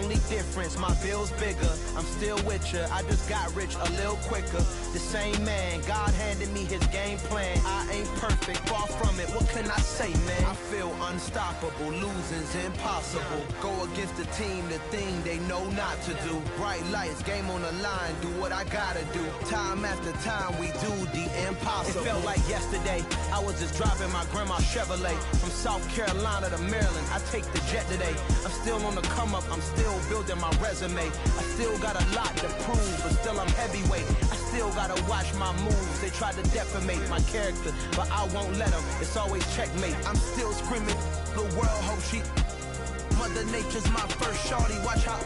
only difference, my bill's bigger. I'm still with ya, I just got rich a little quicker. The same man, God handed me his game plan. I ain't perfect, far from it, what can I say, man? I feel unstoppable, losing's impossible. Go against the team, the thing they know not to do. Bright lights, game on the line, do what I gotta do. Time after time, we do the impossible. It felt like yesterday, I was just driving my grandma's Chevrolet. From South Carolina to Maryland, I take the jet today. I'm still on the come up, I'm still building my resume. I still got a lot to prove, but still I'm heavyweight. I still gotta watch my moves. They try to defamate my character, but I won't let them. It's always checkmate. I'm still screaming, the world hope she. Mother Nature's my first shorty. Watch how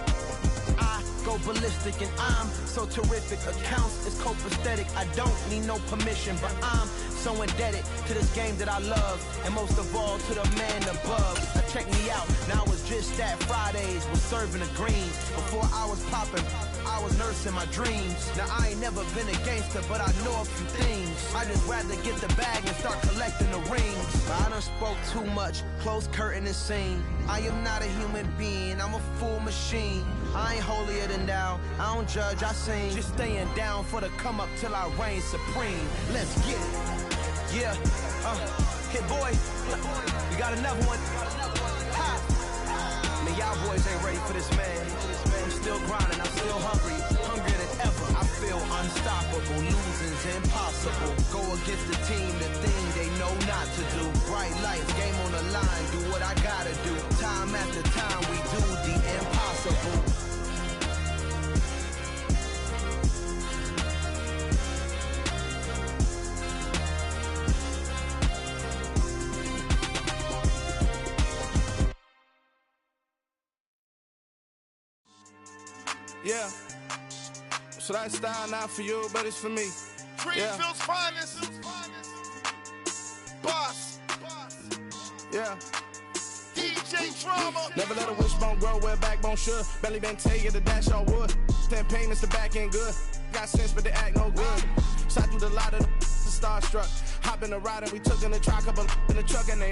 I go ballistic, and I'm so terrific. Accounts is copacetic. I don't need no permission, but I'm so indebted to this game that I love, and most of all to the man above. Now check me out, now it's just that Fridays was serving the greens. Before I was popping, I was nursing my dreams. Now I ain't never been a gangster, but I know a few things. I just rather get the bag and start collecting the rings. But I done spoke too much, close curtain and scene. I am not a human being, I'm a full machine. I ain't holier than thou, I don't judge, I sing. Just staying down for the come up till I reign supreme. Let's get it. Yeah, hit boy, you got another one. Ha. Man, y'all boys ain't ready for this, man. I'm still grinding, I'm still hungry, hungrier than ever. I feel unstoppable, losing's impossible. Go against the team, the thing they know not to do. Bright lights, game on the line, do what I gotta do. Time after time, we do the impossible. Yeah, so that style not for you, but it's for me. Greenfield's finest. Boss. Yeah. DJ Drama. Never let a wishbone grow where a backbone should. Belly been take the dash on wood. 10 payments, the back end good. Got sense, but they act no good. Shot through the lot of the starstruck. Hop in the ride and we took in the truck, couple in the truck, and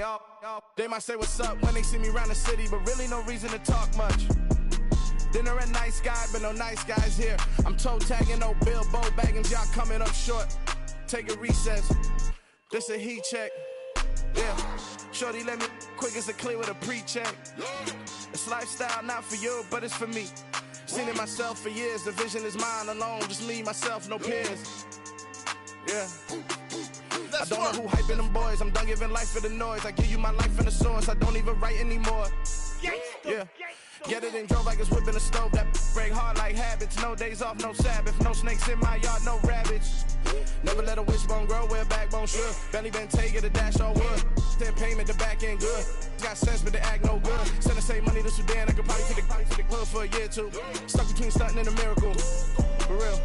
they might say what's up when they see me around the city, but really no reason to talk much. Dinner at Nice Guy, but no nice guys here. I'm toe tagging, no Bilbo baggins, y'all coming up short. Take a recess, this a heat check. Yeah, shorty let me quick as a clear with a pre-check. It's lifestyle not for you, but it's for me. Seen it myself for years, the vision is mine alone. Just me, myself, no peers. Yeah. I don't know who hyping them boys. I'm done giving life for the noise. I give you my life in the source. I don't even write anymore. Yeah. Get it and drove like it's whipping a stove. That break hard like habits. No days off, no Sabbath. No snakes in my yard, no rabbits. Never let a wishbone grow where a backbone should. Belly been take the dash on wood. 10 payment, the back end good. Got sense, but they act no good. Send the same money to Sudan. I could probably take the hood for a year or two. Stuck between stunting and a miracle. For real.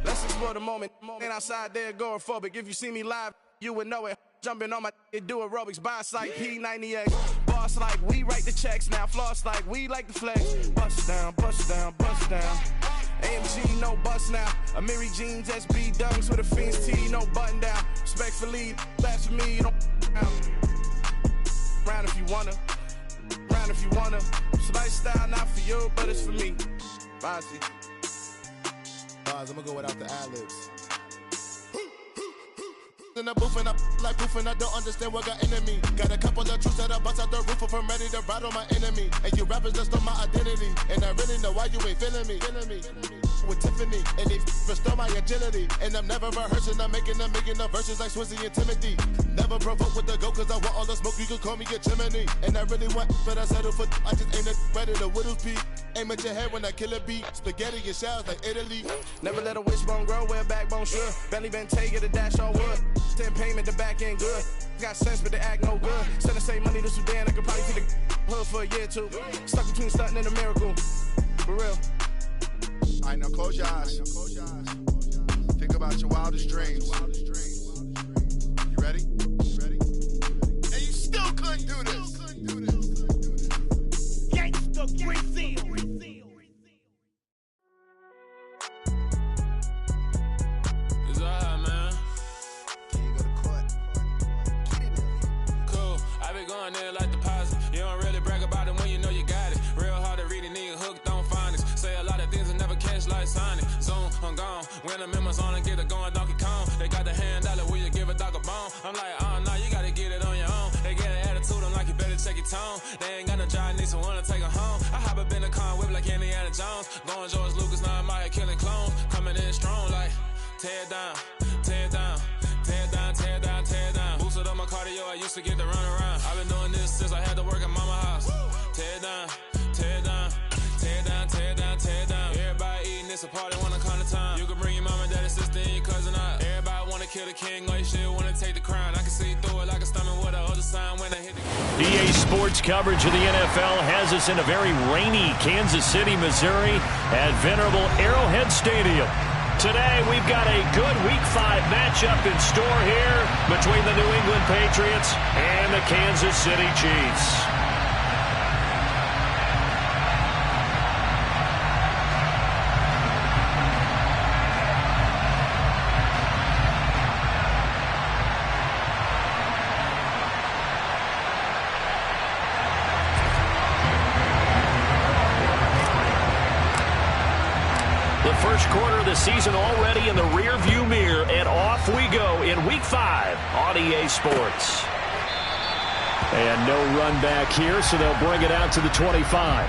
Let's explore the moment. Ain't outside there agoraphobic. If you see me live, you would know it. Jumping on my do aerobics, boss like P90X. Boss like we write the checks now. Floss like we like the flex. Bust down, bust down, bust down. AMG, no bust now. Amiri jeans, SB dunks with a Fiends T, no button down. Respectfully, that's for me, you don't round if you wanna. Round if you wanna. It's lifestyle not for you, but it's for me. Bossy. I'm gonna go without the ad-libs. In the booth and I like proof and I don't understand what got into me. Got a couple of troops that I bust out the roof if I'm ready to ride on my enemy. And you rappers just stole my identity, and I really know why you ain't feeling me. With Tiffany, and they restore my agility. And I'm never rehearsing, I'm making a million of verses like Swizzy and Timothy. Never provoke with the go, cause I want all the smoke, you can call me a Gemini. And I really want, but I settle for, I just aim it ready to Whittles Peak. Aim at your head when I kill a beat. Spaghetti and shells like Italy. Never let a wishbone grow where a backbone should. Belly been take the dash on wood. 10 payment, the back end good. Got sense, but they act no good. Send the same money to Sudan, I could probably take the hood for a year or two. Stuck between stunting and a miracle. For real. Alright, now close your eyes. Think about your wildest dreams. You ready? And you still couldn't do this. Gangsta Brazil. It's alright, man. Can you go to court? Cool. I been going there like deposit. You don't really brag about it when you know you got it. Real hard to read a nigga hooked on bones. Going George Lucas, now I'm out here killing clones. Coming in strong like tear down, tear down, tear down, tear down, tear down. Boosted up my cardio, I used to get to run around. I've been doing this since I had to work at mama house. Tear down, tear down, tear down, tear down, tear down. Everybody eating, it's a party, wanna come to time. You can bring your mama, daddy, sister, and your cousin out. Everybody wanna kill the king, or you shit wanna take the crown. I can see through it like a stomach with a other sign when I hit the EA Sports coverage of the NFL has us in a very rainy Kansas City, Missouri at venerable Arrowhead Stadium. Today, we've got a good Week 5 matchup in store here between the New England Patriots and the Kansas City Chiefs. First quarter of the season already in the rear-view mirror, and off we go in Week 5 on EA Sports. And no run back here, so they'll bring it out to the 25.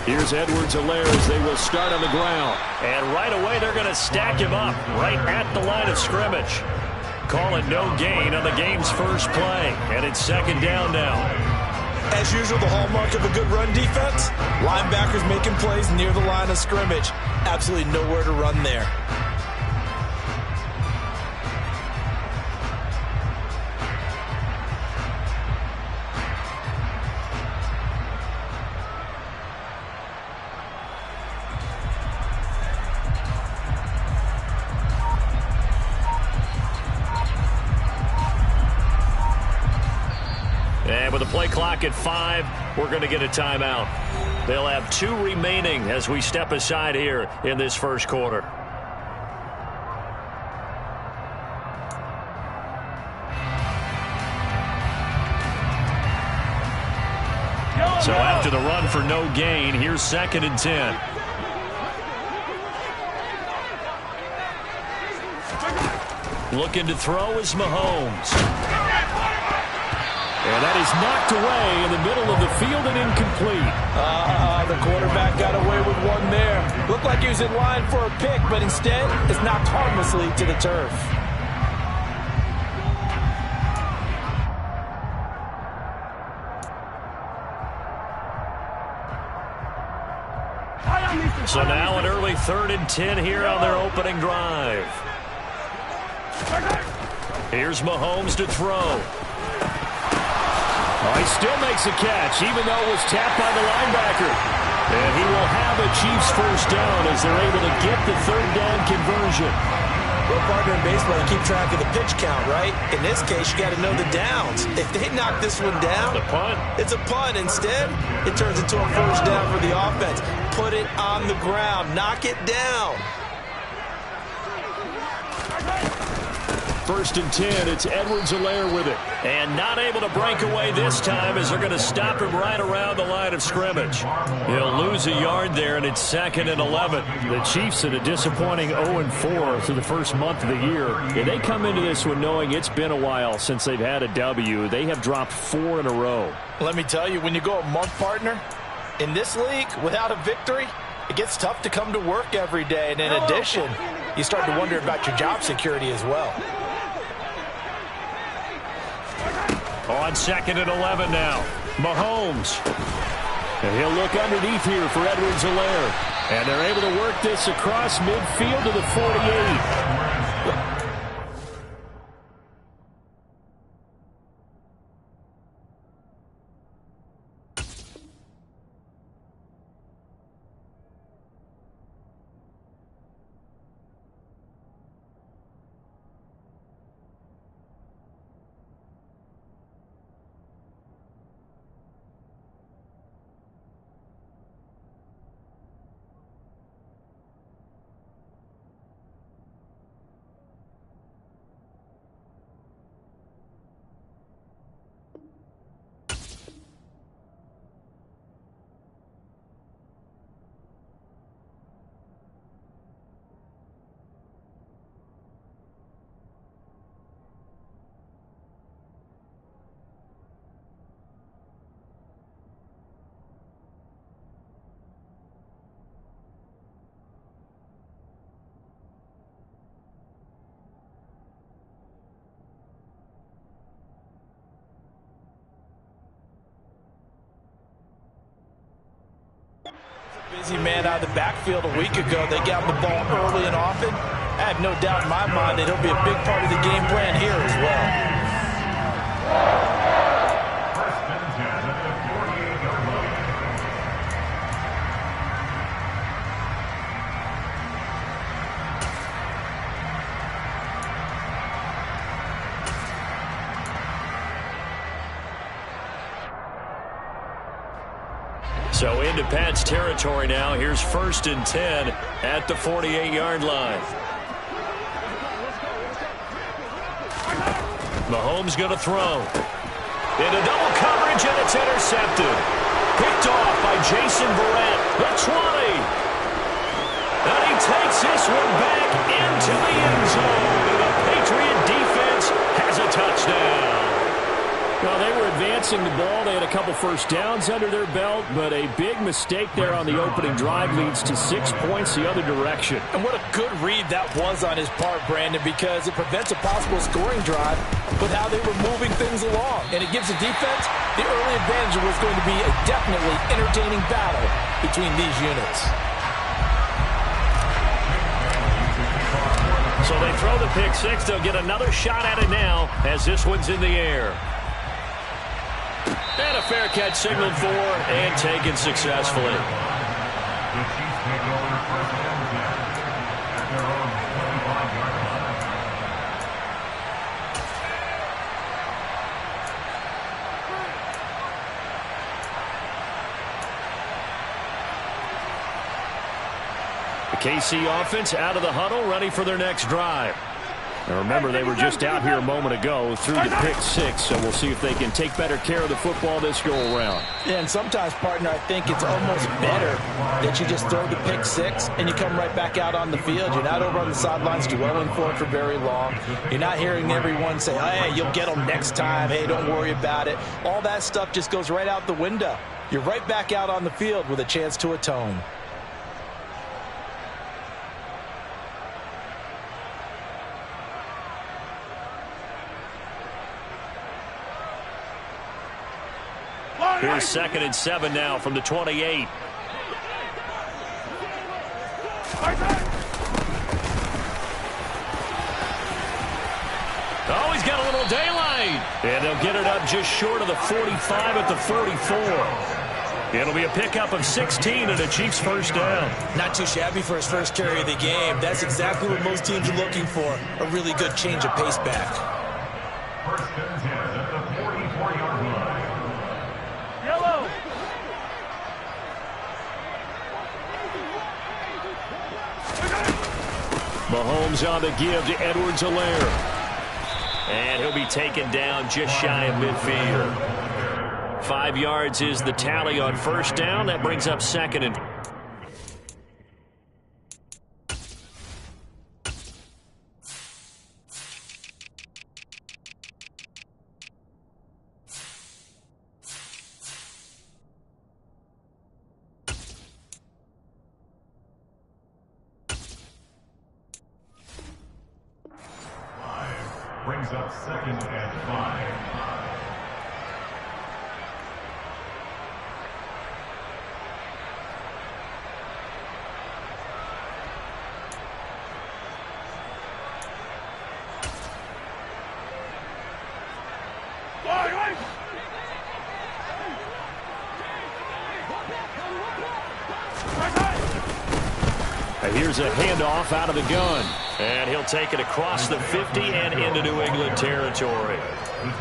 Here's Edwards-Helaire as they will start on the ground. And right away, they're going to stack him up right at the line of scrimmage. Call it no gain on the game's first play. And it's second down now. As usual, the hallmark of a good run defense, linebackers making plays near the line of scrimmage. Absolutely nowhere to run there. And with the play clock at 5, we're going to get a timeout. They'll have 2 remaining as we step aside here in this first quarter. So after the run for no gain, here's second and 10. Looking to throw is Mahomes. And that is knocked away in the middle of the field and incomplete. The quarterback got away with one there. Looked like he was in line for a pick, but instead it's knocked harmlessly to the turf. So now an early 3rd and 10 here on their opening drive. Here's Mahomes to throw. Oh, he still makes a catch, even though it was tapped by the linebacker. And he will have a Chiefs first down as they're able to get the 3rd down conversion. Well, partner, in baseball, you keep track of the pitch count, right? In this case, you got to know the downs. If they knock this one down, the punt. It's a punt. Instead, it turns into a first down for the offense. Put it on the ground. Knock it down. 1st and 10, it's Edwards-Helaire with it. And not able to break away this time as they're going to stop him right around the line of scrimmage. He'll lose a yard there, and it's 2nd and 11. The Chiefs in a disappointing 0-4 through the first month of the year. And they come into this one knowing it's been a while since they've had a W. They have dropped 4 in a row. Let me tell you, when you go a month, partner, in this league, without a victory, it gets tough to come to work every day. And in addition, you start to wonder about your job security as well. On 2nd and 11 now, Mahomes. And he'll look underneath here for Edwards-Helaire. And they're able to work this across midfield to the 48. Busy man out of the backfield a week ago. They got the ball early and often. I have no doubt in my mind that he'll be a big part of the game plan here as well. So into Pat's territory now. Here's 1st and 10 at the 48-yard line. Mahomes going to throw. Into double coverage, and it's intercepted. Picked off by Jason Verrett. The 20. And he takes this one back into the end zone. And the Patriot defense has a touchdown. Well, they were advancing the ball. They had a couple first downs under their belt, but a big mistake there on the opening drive leads to 6 points the other direction. And what a good read that was on his part, Brandon, because it prevents a possible scoring drive with how they were moving things along. And it gives the defense the early advantage. Was going to be a definitely entertaining battle between these units. So they throw the pick six. They'll get another shot at it now as this one's in the air. And a fair catch signaled for and taken successfully. The KC offense out of the huddle, ready for their next drive. Now remember, they were just out here a moment ago through the pick six, so we'll see if they can take better care of the football this go-around. Yeah, and sometimes, partner, I think it's almost better that you just throw the pick six and you come right back out on the field. You're not over on the sidelines dwelling for it for very long. You're not hearing everyone say, hey, you'll get them next time. Hey, don't worry about it. All that stuff just goes right out the window. You're right back out on the field with a chance to atone. Here's 2nd and 7 now from the 28. Oh, he's got a little daylight. And they'll get it up just short of the 45 at the 44. It'll be a pickup of 16 and a Chiefs first down. Not too shabby for his first carry of the game. That's exactly what most teams are looking for. A really good change of pace back. 1st and 10 at the 44-yard line. Mahomes on the give to Edwards-Helaire. And he'll be taken down just shy of midfield. 5 yards is the tally on first down. That brings up 2nd and... Brings up 2nd and 5. Here's a handoff out of the gun. And he'll take it across the 50 and into New England territory.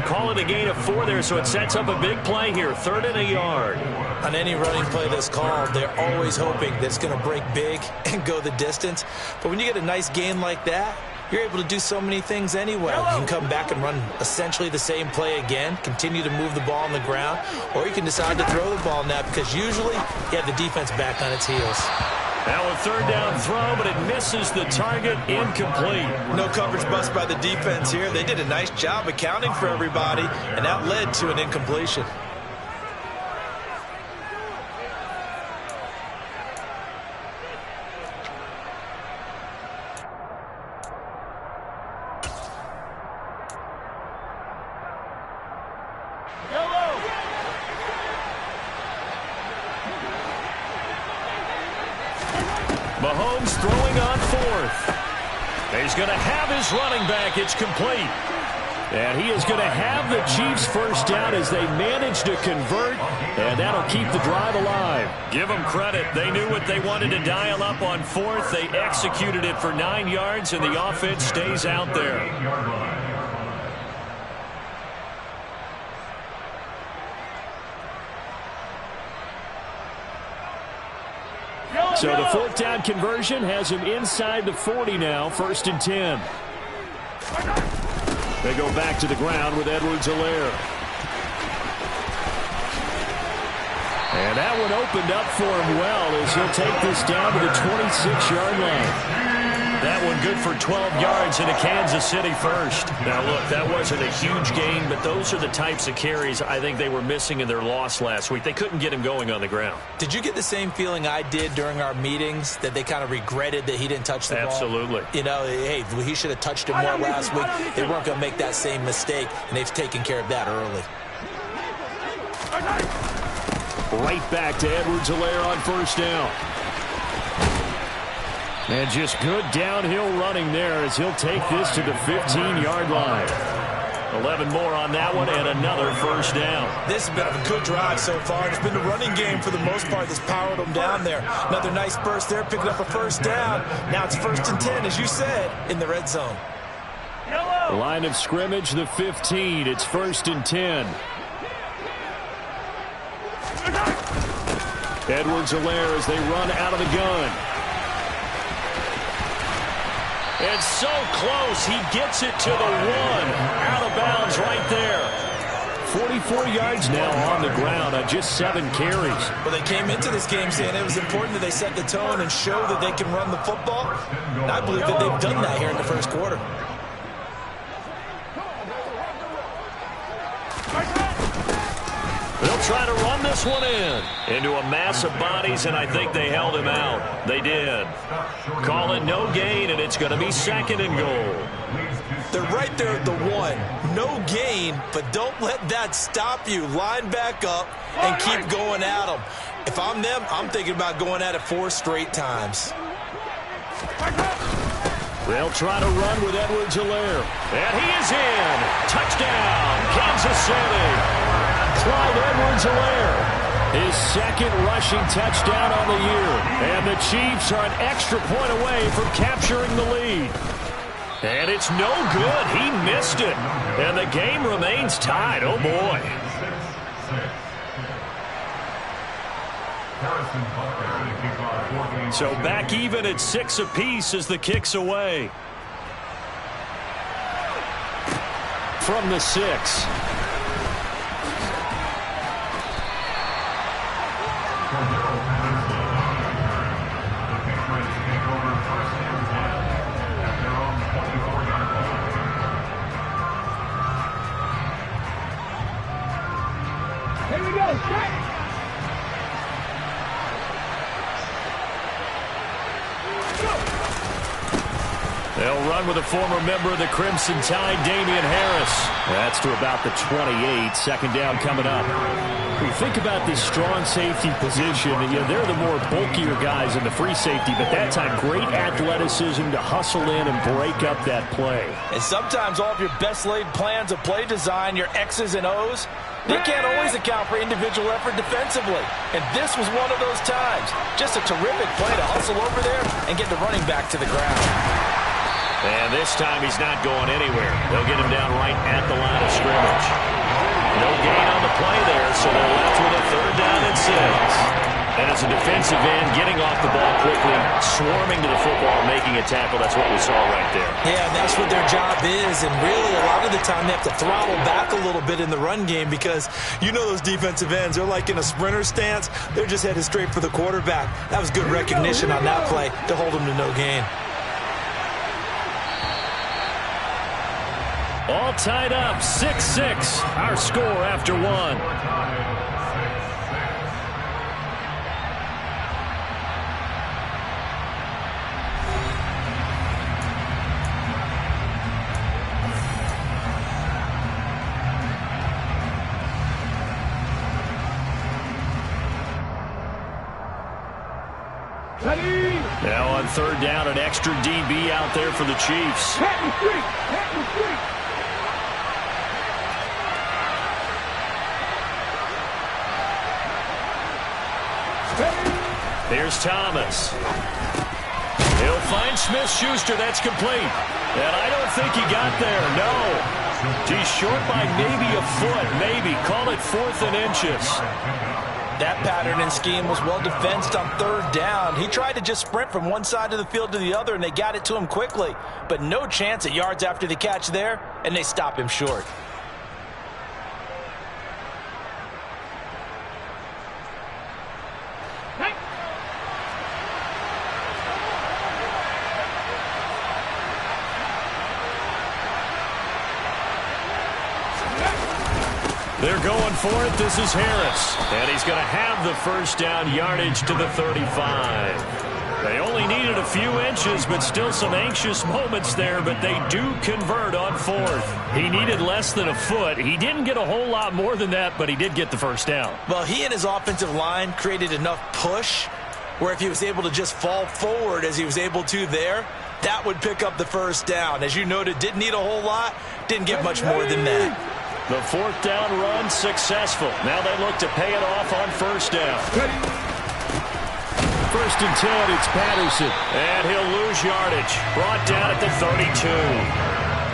Call it a gain of 4 there, so it sets up a big play here. 3rd and a yard. On any running play that's called, they're always hoping that it's going to break big and go the distance. But when you get a nice gain like that, you're able to do so many things anyway. You can come back and run essentially the same play again, continue to move the ball on the ground, or you can decide to throw the ball now because usually you have the defense back on its heels. Now a 3rd down throw, but it misses the target, incomplete. No coverage bust by the defense here. They did a nice job accounting for everybody, and that led to an incompletion. Mahomes throwing on fourth. He's going to have his running back. It's complete. And he is going to have the Chiefs first down as they manage to convert, and that'll keep the drive alive. Give them credit. They knew what they wanted to dial up on fourth. They executed it for 9 yards, and the offense stays out there. So the fourth down conversion has him inside the 40 now, 1st and 10. They go back to the ground with Edwards-Helaire. And that one opened up for him well as he'll take this down to the 26-yard line. That one good for 12 yards into Kansas City first. Now, look, that wasn't a huge gain, but those are the types of carries I think they were missing in their loss last week. They couldn't get him going on the ground. Did you get the same feeling I did during our meetings, that they kind of regretted that he didn't touch the ball? Absolutely. You know, hey, he should have touched it more last week. They weren't going to make that same mistake, and they've taken care of that early. Right back to Edwards-Helaire on first down. And just good downhill running there as he'll take this to the 15-yard line. 11 more on that one and another first down. This has been a good drive so far. It's been the running game for the most part that's powered them down there. Another nice burst there, picking up a first down. Now it's 1st and 10, as you said, in the red zone. Line of scrimmage, the 15. It's 1st and 10. Edwards-Helaire as they run out of the gun. And so close, he gets it to the 1. Out of bounds right there. 44 yards now on the ground on just 7 carries. Well, they came into this game saying it was important that they set the tone and show that they can run the football. And I believe that they've done that here in the first quarter. They'll try to run this one into a mass of bodies, and I think they held him out. They did. Call it no gain, and it's going to be 2nd and goal. They're right there at the 1. No gain, but don't let that stop you. Line back up and keep going at them. If I'm them, I'm thinking about going at it 4 straight times. They'll try to run with Edwards-Helaire. And he is in. Touchdown, Kansas City. Clyde Edwards-Helaire, his 2nd rushing touchdown on the year. And the Chiefs are an extra point away from capturing the lead. And it's no good. He missed it. And the game remains tied. Oh, boy. So back even at 6 apiece as the kick's away. From the 6. They'll run with a former member of the Crimson Tide, Damian Harris. That's to about the 28. 2nd down coming up. We think about this strong safety position. They're the more bulkier guys in the free safety, but that time great athleticism to hustle in and break up that play. And sometimes all of your best laid plans of play design, your X's and O's, they can't always account for individual effort defensively. And this was one of those times. Just a terrific play to hustle over there and get the running back to the ground. And this time he's not going anywhere. They'll get him down right at the line of scrimmage. No gain on the play there, so they're left with a 3rd down and 6. And as a defensive end, getting off the ball quickly, swarming to the football, making a tackle, that's what we saw right there. Yeah, and that's what their job is. And really, a lot of the time, they have to throttle back a little bit in the run game because you know those defensive ends, they're like in a sprinter stance. They're just headed straight for the quarterback. That was good recognition on that play to hold them to no gain. All tied up, 6-6, our score after 1. Now on third down, an extra DB out there for the Chiefs. Here's Thomas. He'll find Smith-Schuster. That's complete. And I don't think he got there. No. He's short by maybe a foot. Maybe. Call it 4th and inches. That pattern and scheme was well defensed on third down. He tried to just sprint from one side of the field to the other, and they got it to him quickly. But no chance at yards after the catch there, and they stop him short. They're going for it. This is Harris. And he's going to have the first down yardage to the 35. They only needed a few inches, but still some anxious moments there, but they do convert on 4th. He needed less than a foot. He didn't get a whole lot more than that, but he did get the first down. Well, he and his offensive line created enough push where if he was able to just fall forward as he was able to there, that would pick up the first down. As you noted, didn't need a whole lot, didn't get much more than that. The 4th down run successful. Now they look to pay it off on first down. 1st and 10, it's Patterson. And he'll lose yardage. Brought down at the 32.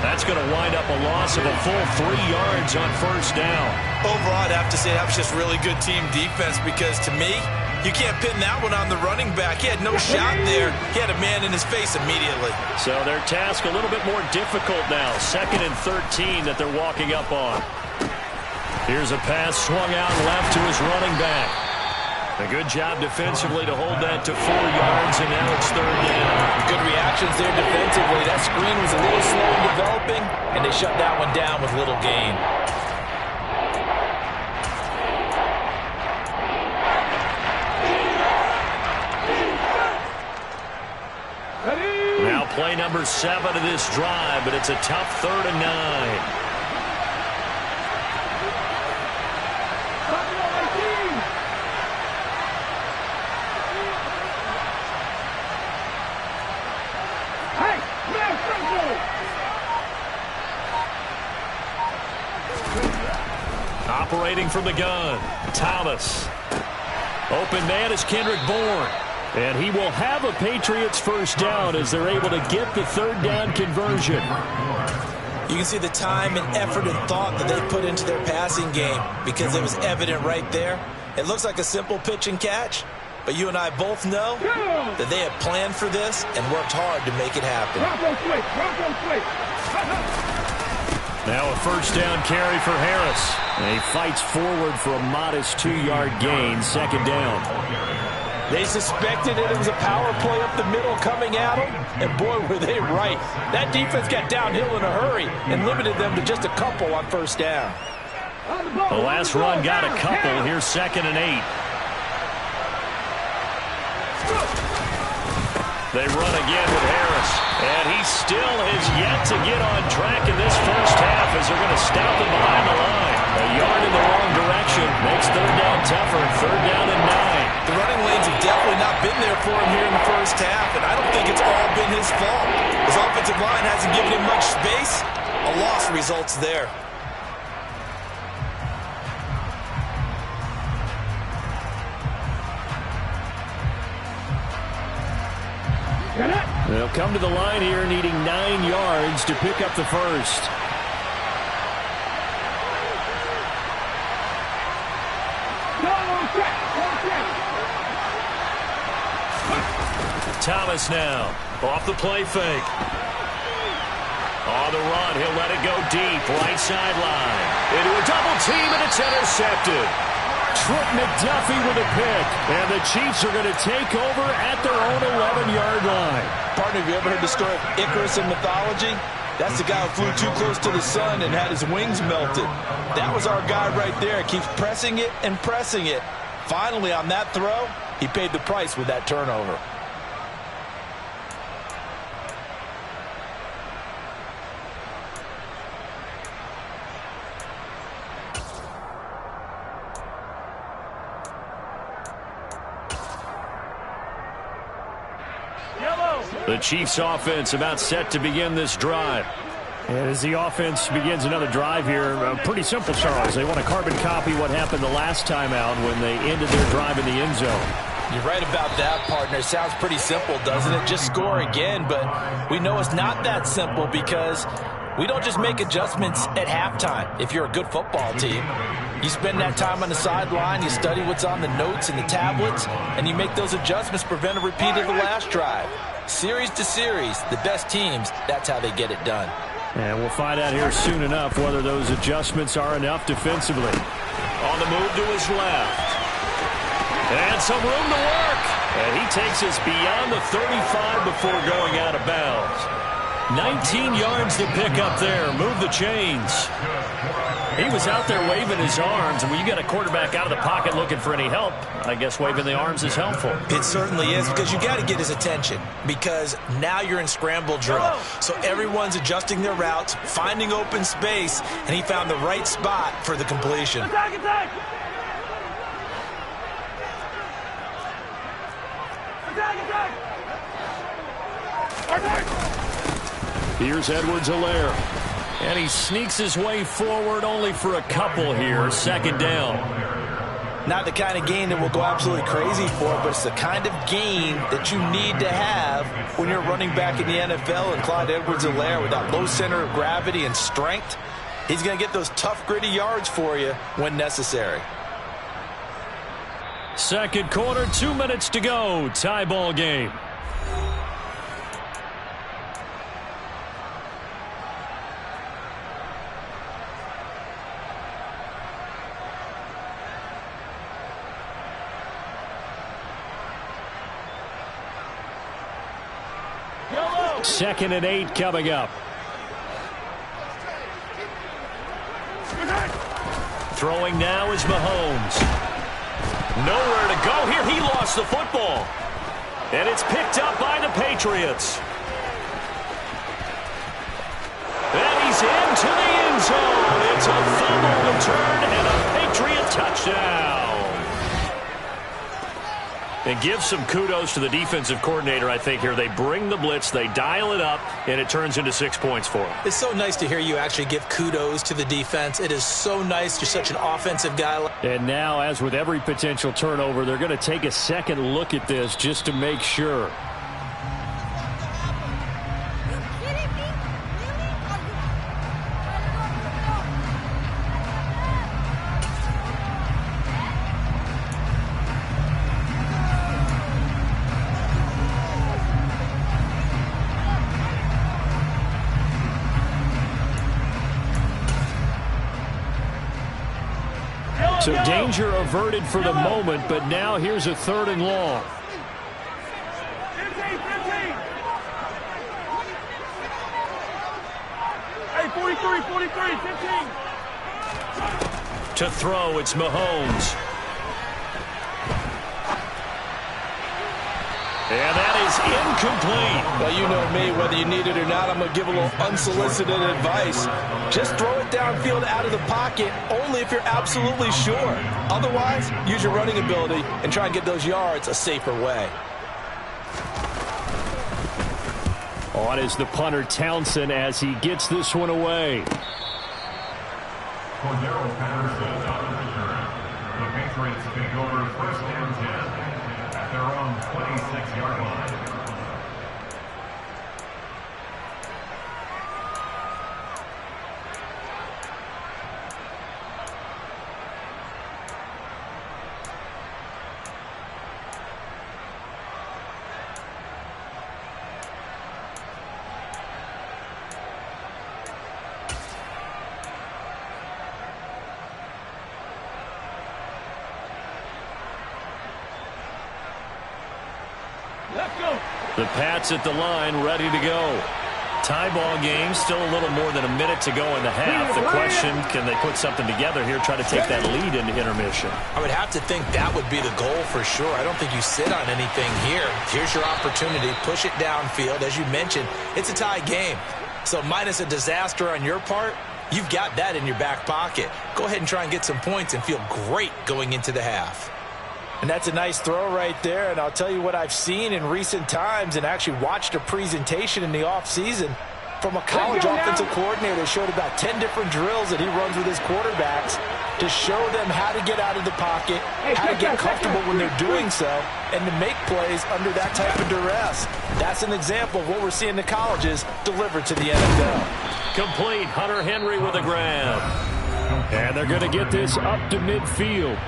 That's going to wind up a loss of a full 3 yards on first down. Overall, I'd have to say that was just really good team defense because to me, you can't pin that one on the running back. He had no shot there. He had a man in his face immediately. So their task a little bit more difficult now. 2nd and 13 that they're walking up on. Here's a pass swung out left to his running back. A good job defensively to hold that to 4 yards, and now it's 3rd down. Good reactions there defensively. That screen was a little slow in developing, and they shut that one down with little gain. Now play number 7 of this drive, but it's a tough 3rd and 9. Operating from the gun, Thomas. Open man is Kendrick Bourne. And he will have a Patriots first down as they're able to get the 3rd down conversion. You can see the time and effort and thought that they put into their passing game because it was evident right there. It looks like a simple pitch and catch, but you and I both know that they have planned for this and worked hard to make it happen. Now a first down carry for Harris. And he fights forward for a modest 2-yard gain, 2nd down. They suspected it was a power play up the middle coming at them, and boy, were they right. That defense got downhill in a hurry and limited them to just a couple on first down. The last run got a couple. Here's 2nd and 8. They run again with Harris, and he still has yet to get on track in this first half as they're going to stop him behind the line. A yard in the wrong direction makes 3rd down tougher. 3rd down and 9. The running lanes have definitely not been there for him here in the first half, and I don't think it's all been his fault. His offensive line hasn't given him much space. A loss results there. They'll come to the line here needing 9 yards to pick up the first. Thomas now off the play fake. On the run, he'll let it go deep, right sideline. Into a double team, and it's intercepted. Trent McDuffie with a pick, and the Chiefs are going to take over at their own 11-yard line. Partner, have you ever heard the story of Icarus in mythology? That's the guy who flew too close to the sun and had his wings melted. That was our guy right there. Keeps pressing it and pressing it. Finally, on that throw, he paid the price with that turnover. Yellow. The Chiefs offense about set to begin this drive. And as the offense begins another drive here, pretty simple, Charles. They want to carbon copy what happened the last time out when they ended their drive in the end zone. You're right about that, partner. Sounds pretty simple, doesn't it? Just score again, but we know it's not that simple because we don't just make adjustments at halftime. If you're a good football team, you spend that time on the sideline, you study what's on the notes and the tablets, and you make those adjustments to prevent a repeat of the last drive. Series to series, the best teams, that's how they get it done. And we'll find out here soon enough whether those adjustments are enough defensively. On the move to his left. And some room to work. And he takes us beyond the 35 before going out of bounds. 19 yards to pick up there. Move the chains. He was out there waving his arms, and when you get a quarterback out of the pocket looking for any help, I guess waving the arms is helpful. It certainly is, because you got to get his attention, because now you're in scramble drill. So everyone's adjusting their routes, finding open space, and he found the right spot for the completion. Attack, attack! Attack, attack! Here's Edwards-Helaire. And he sneaks his way forward only for a couple here. Second down. Not the kind of gain that we'll go absolutely crazy for, but it's the kind of gain that you need to have when you're running back in the NFL. And Clyde Edwards-Helaire, with that low center of gravity and strength, he's going to get those tough, gritty yards for you when necessary. Second quarter, 2 minutes to go. Tie ball game. Second and 8 coming up. Throwing now is Mahomes. Nowhere to go here. He lost the football. And it's picked up by the Patriots. And he's into the end zone. It's a fumble return and a Patriot touchdown. And give some kudos to the defensive coordinator, I think, here. They bring the blitz, they dial it up, and it turns into 6 points for them. It's so nice to hear you actually give kudos to the defense. It is so nice. You're such an offensive guy. And now, as with every potential turnover, they're going to take a second look at this just to make sure. So danger averted for the moment, but now here's a 3rd and long. 15. Hey, 43, 15. To throw, it's Mahomes. And that is incomplete. Well, you know me, whether you need it or not, I'm going to give a little unsolicited advice. Just throw it downfield out of the pocket, only if you're absolutely sure. Otherwise, use your running ability and try and get those yards a safer way. On is the punter Townsend as he gets this one away. Cordero Patterson on the return. The Patriots take over 1st and 10 at their own 26-yard line. The Pats at the line, ready to go. Tie ball game, still a little more than a minute to go in the half. The question, can they put something together here, try to take that lead into intermission? I would have to think that would be the goal for sure. I don't think you sit on anything here. Here's your opportunity. Push it downfield. As you mentioned, it's a tie game. So minus a disaster on your part, you've got that in your back pocket. Go ahead and try and get some points and feel great going into the half. And that's a nice throw right there. And I'll tell you what I've seen in recent times and actually watched a presentation in the offseason from a college offensive coordinator. Showed about 10 different drills that he runs with his quarterbacks to show them how to get out of the pocket, how to get comfortable when they're doing so, and to make plays under that type of duress. That's an example of what we're seeing in the colleges delivered to the NFL. Complete. Hunter Henry with a grab. And they're going to get this up to midfield.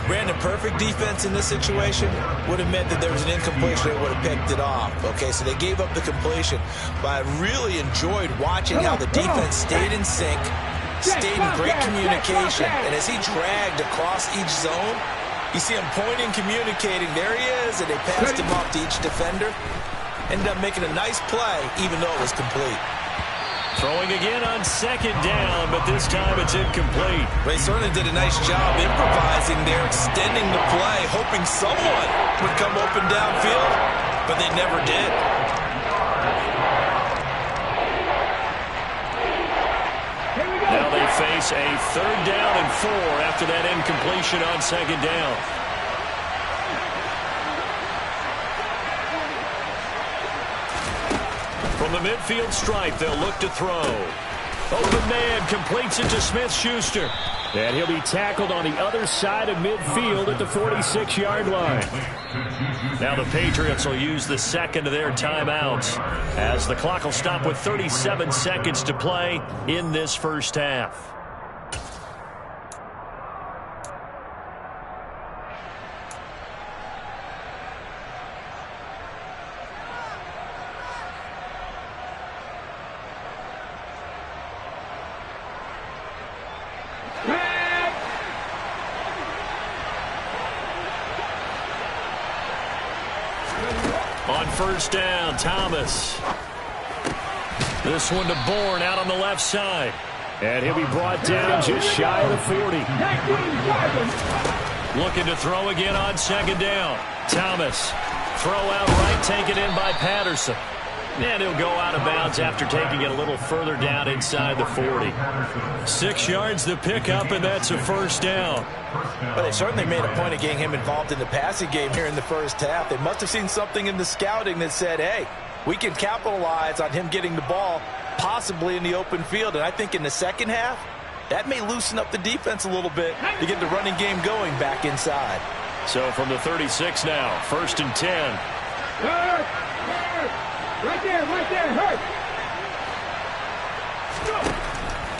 Brandon, perfect defense in this situation would have meant that there was an incompletion. They would have picked it off. Okay, so they gave up the completion. But I really enjoyed watching how the defense stayed in sync, stayed in great communication. And as he dragged across each zone, you see him pointing, communicating. There he is, and they passed him off to each defender. Ended up making a nice play, even though it was complete. Throwing again on second down, but this time it's incomplete. They certainly did a nice job improvising there, extending the play, hoping someone would come open downfield, but they never did. Now they face a 3rd down and 4 after that incompletion on second down. From the midfield stripe, they'll look to throw. Open man completes it to Smith-Schuster. And he'll be tackled on the other side of midfield at the 46-yard line. Now the Patriots will use the second of their timeouts as the clock will stop with 37 seconds to play in this first half. On first down, Thomas. This one to Bourne out on the left side. And he'll be brought down just shy of the 40. Looking to throw again on second down. Thomas. Throw out right, taken in by Patterson. And he'll go out of bounds after taking it a little further down inside the 40. 6 yards to pick up, and that's a first down. But they certainly made a point of getting him involved in the passing game here in the first half. They must have seen something in the scouting that said, hey, we can capitalize on him getting the ball possibly in the open field. And I think in the second half, that may loosen up the defense a little bit to get the running game going back inside. So from the 36 now, 1st and 10. Right there, hurt.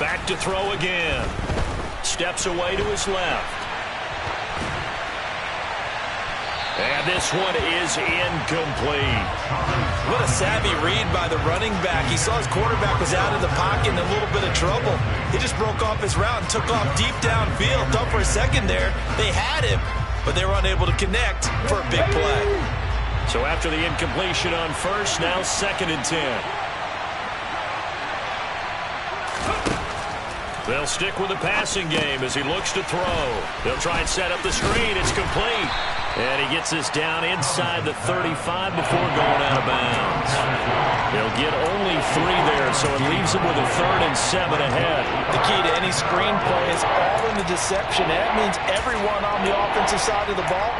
Back to throw again. Steps away to his left. And this one is incomplete. What a savvy read by the running back. He saw his quarterback was out of the pocket in a little bit of trouble. He just broke off his route and took off deep downfield. Thought for a second there they had him, but they were unable to connect for a big play. So after the incompletion on first, now 2nd and 10. They'll stick with the passing game as he looks to throw. They'll try and set up the screen. It's complete. And he gets this down inside the 35 before going out of bounds. They'll get only 3 there, so it leaves them with a 3rd and 7 ahead. The key to any screen play is all in the deception. That means everyone on the offensive side of the ball,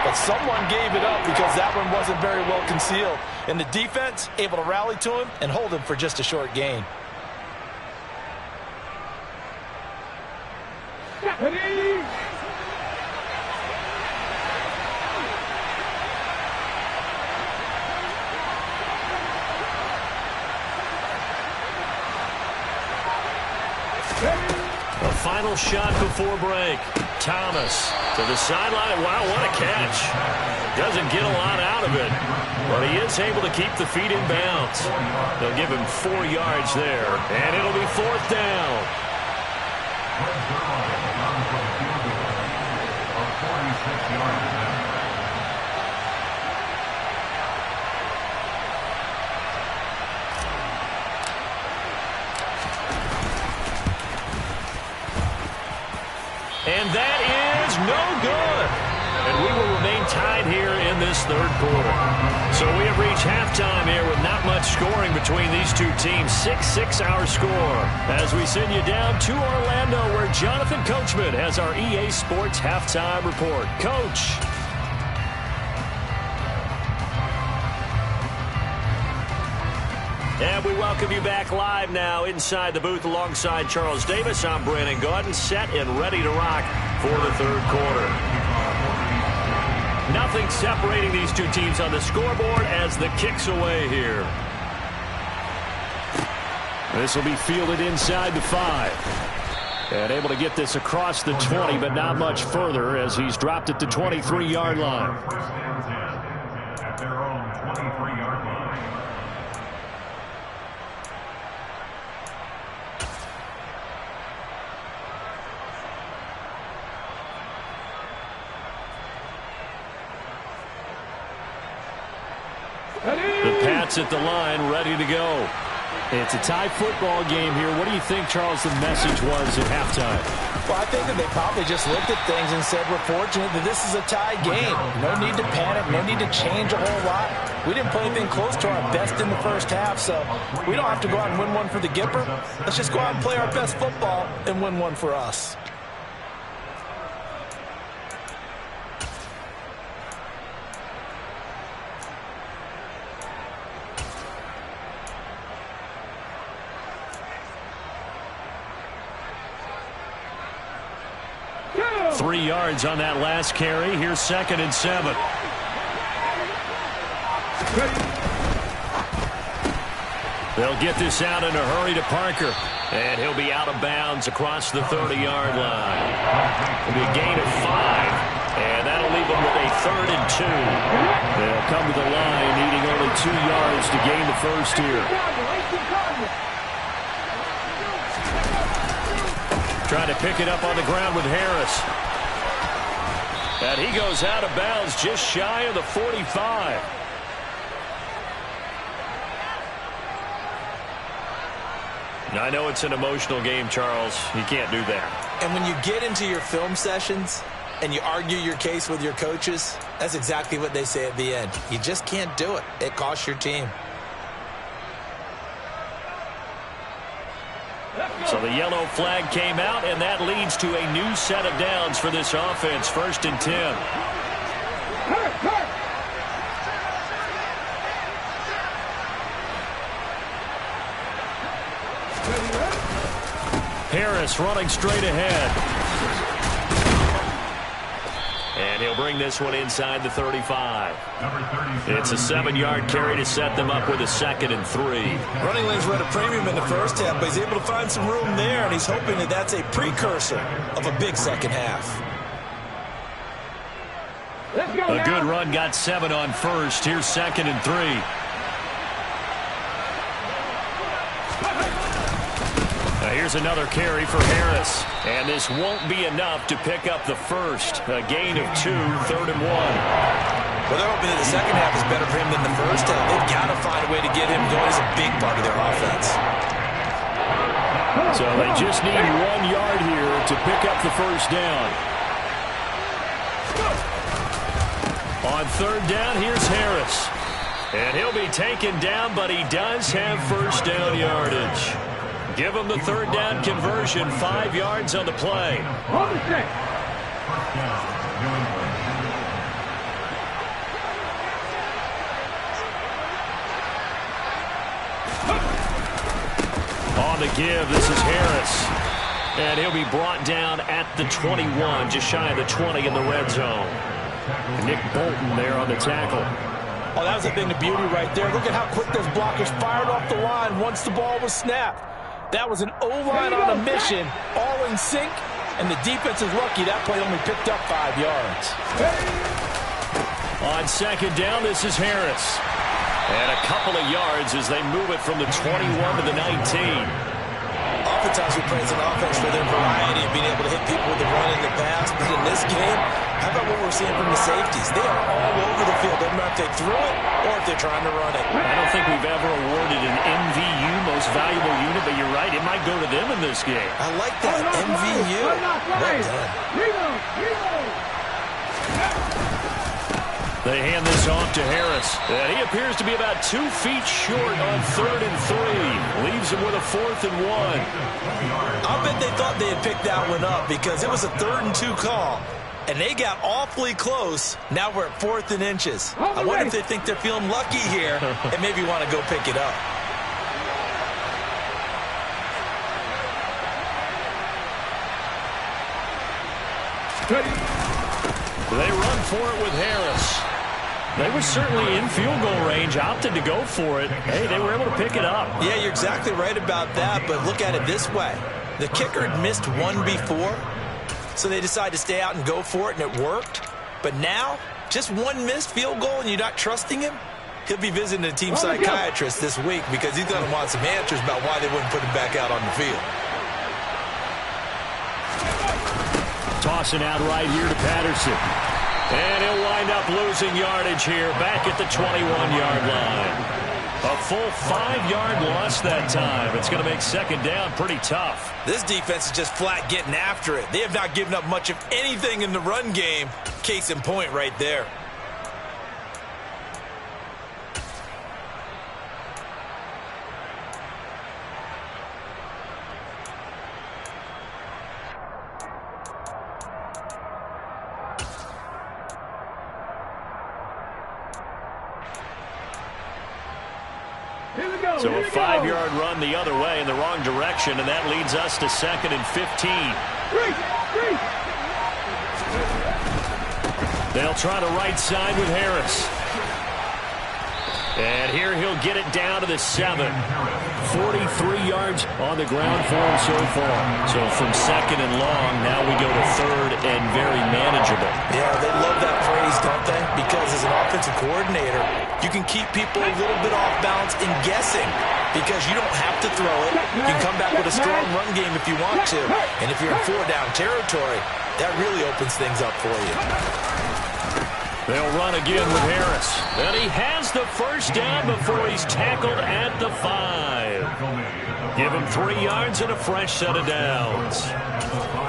but someone gave it up because that one wasn't very well concealed. And the defense able to rally to him and hold him for just a short gain. A final shot before break. Thomas to the sideline. Wow, what a catch. Doesn't get a lot out of it, but he is able to keep the feet in bounds. They'll give him 4 yards there, and it'll be 4th down. And that is no good. And we will remain tied here in this 3rd quarter. So we have reached halftime here with not much much scoring between these two teams. 6-6 our score. As we send you down to Orlando, where Jonathan Coachman has our EA Sports Halftime Report. Coach. And we welcome you back live now inside the booth alongside Charles Davis. I'm Brandon Gaudin, set and ready to rock for the third quarter. Nothing separating these two teams on the scoreboard as the kick's away here. This will be fielded inside the 5. And able to get this across the 20, but not much further as he's dropped it to 23-yard line. First and 10 at their own 23-yard line. The Pats at the line, ready to go. It's a tie football game here. What do you think, Charles, the message was at halftime? Well, I think that they probably just looked at things and said, we're fortunate that this is a tie game. No need to panic, no need to change a whole lot. We didn't play anything close to our best in the first half, so we don't have to go out and win one for the Gipper. Let's just go out and play our best football and win one for us. Three yards on that last carry. Here's 2nd and 7. They'll get this out in a hurry to Parker. And he'll be out of bounds across the 30-yard line. It'll be a gain of 5. And that'll leave them with a 3rd and 2. They'll come to the line needing only 2 yards to gain the first here. Trying to pick it up on the ground with Harris. And he goes out of bounds just shy of the 45. I know it's an emotional game, Charles. You can't do that. And when you get into your film sessions and you argue your case with your coaches, that's exactly what they say at the end. You just can't do it. It costs your team. So the yellow flag came out, and that leads to a new set of downs for this offense. 1st and 10. Harris running straight ahead. And he'll bring this one inside the 35. It's a 7-yard carry to set them up with a 2nd and 3. Running lanes were at a premium in the first half, but he's able to find some room there, and he's hoping that that's a precursor of a big second half. A good run, got 7 on first. Here's 2nd and 3. Here's another carry for Harris. And this won't be enough to pick up the first. A gain of 2, 3rd and 1. Well, they're hoping that the second half is better for him than the first half. They've got to find a way to get him going. He's a big part of their offense. So they just need 1 yard here to pick up the first down. On 3rd down, here's Harris. And he'll be taken down, but he does have first down yardage. Give him the 3rd down conversion, 5 yards on the play. On the give, this is Harris. And he'll be brought down at the 21, just shy of the 20 in the red zone. Nick Bolton there on the tackle. Oh, that was a thing of beauty right there. Look at how quick those blockers fired off the line once the ball was snapped. That was an O-line on a mission, all in sync, and the defense is lucky that play only picked up 5 yards. On 2nd down, this is Harris. And a couple of yards as they move it from the 21 to the 19. Oftentimes we praise an offense for their variety of being able to hit people with the run and the pass, but in this game, how about what we're seeing from the safeties? They are all over the field. Doesn't matter if they threw it or if they're trying to run it. I don't think we've ever awarded an MVU, most valuable unit, but you're right, it might go to them in this game. I like that, MVU. Well done. They hand this off to Harris. And he appears to be about 2 feet short on 3rd and 3. Leaves him with a 4th and 1. I'll bet they thought they had picked that one up because it was a 3rd and 2 call. And they got awfully close. Now we're at 4th and inches. I wonder if they think they're feeling lucky here and maybe want to go pick it up. They run for it with Harris. They were certainly in field goal range, opted to go for it. Hey, they were able to pick it up. Yeah, you're exactly right about that, but look at it this way. The kicker had missed one before, so they decided to stay out and go for it, and it worked. But now, just one missed field goal and you're not trusting him? He'll be visiting a team psychiatrist this week because he's going to want some answers about why they wouldn't put him back out on the field. Tossing out right here to Patterson. And he'll wind up losing yardage here back at the 21-yard line. A full 5-yard loss that time. It's going to make second down pretty tough. This defense is just flat getting after it. They have not given up much of anything in the run game. Case in point right there. So a 5-yard run the other way in the wrong direction, and that leads us to 2nd and 15. They'll try the right side with Harris. And here he'll get it down to the 7. 43 yards on the ground for him so far. So from 2nd and long, now we go to 3rd and very manageable. Yeah, they love that phrase, don't they? Because as an offensive coordinator, you can keep people a little bit off balance and guessing because you don't have to throw it. You can come back with a strong run game if you want to. And if you're in 4-down territory, that really opens things up for you. They'll run again with Harris. And he has the first down before he's tackled at the 5. Give him 3 yards and a fresh set of downs.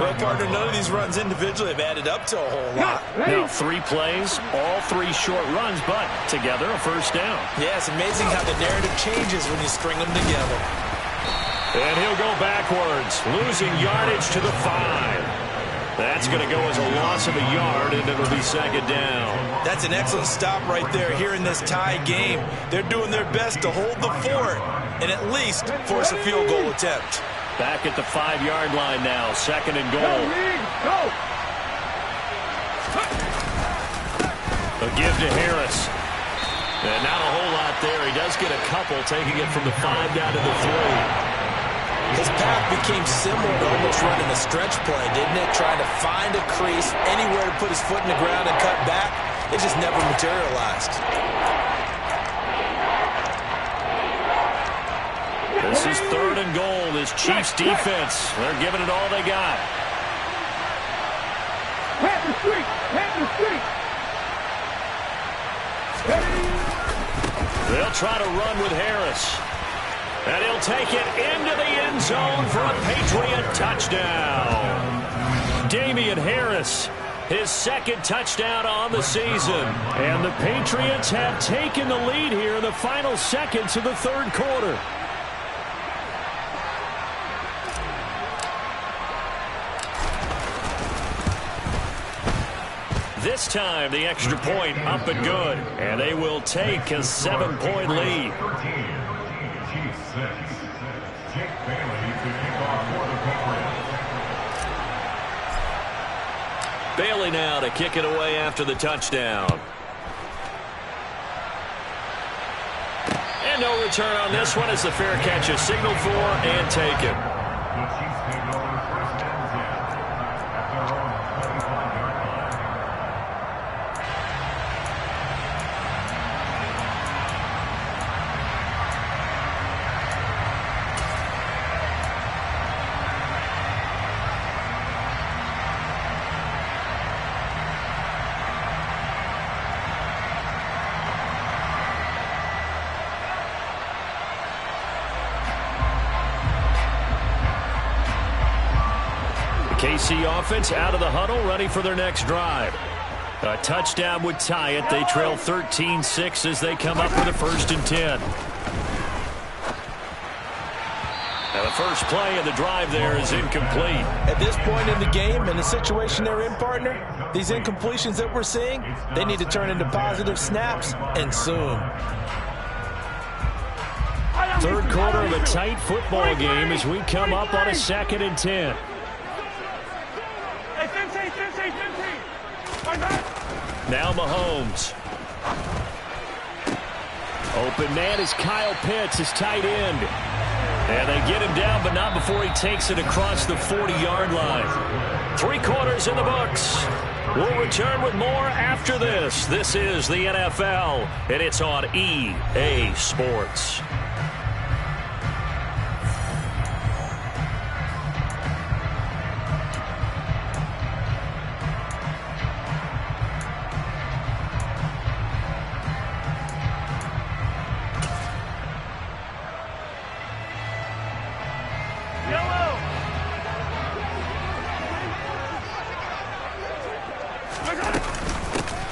Well, partner, none of these runs individually have added up to a whole lot. Now, 3 plays, all 3 short runs, but together a first down. Yeah, it's amazing how the narrative changes when you string them together. And he'll go backwards, losing yardage to the 5. That's going to go as a loss of a yard, and it'll be second down. That's an excellent stop right there here in this tie game. They're doing their best to hold the fort and at least force a field goal attempt. Back at the 5-yard line now, 2nd and goal. A give to Harris. And not a whole lot there. He does get a couple, taking it from the 5 down to the 3. His path became similar to almost running a stretch play, didn't it? Trying to find a crease, anywhere to put his foot in the ground and cut back. It just never materialized. This is 3rd and goal. This Chiefs defense, they're giving it all they got. They'll try to run with Harris. And he'll take it into the end zone for a Patriot touchdown. Damian Harris, his 2nd touchdown on the season. And the Patriots have taken the lead here in the final seconds of the 3rd quarter. This time, the extra point up and good. And they will take a 7-point lead. Bailey now to kick it away after the touchdown. And no return on this one as the fair catch is signaled for and taken. KC offense out of the huddle, ready for their next drive. A touchdown would tie it. They trail 13-6 as they come up with a 1st and 10. Now the first play of the drive there is incomplete. At this point in the game and the situation they're in, partner, these incompletions that we're seeing, they need to turn into positive snaps, and soon. Third quarter of a tight football game as we come up on a 2nd and 10. Now Mahomes. Open man is Kyle Pitts, his tight end. And they get him down, but not before he takes it across the 40-yard line. 3 quarters in the books. We'll return with more after this. This is the NFL, and it's on EA Sports.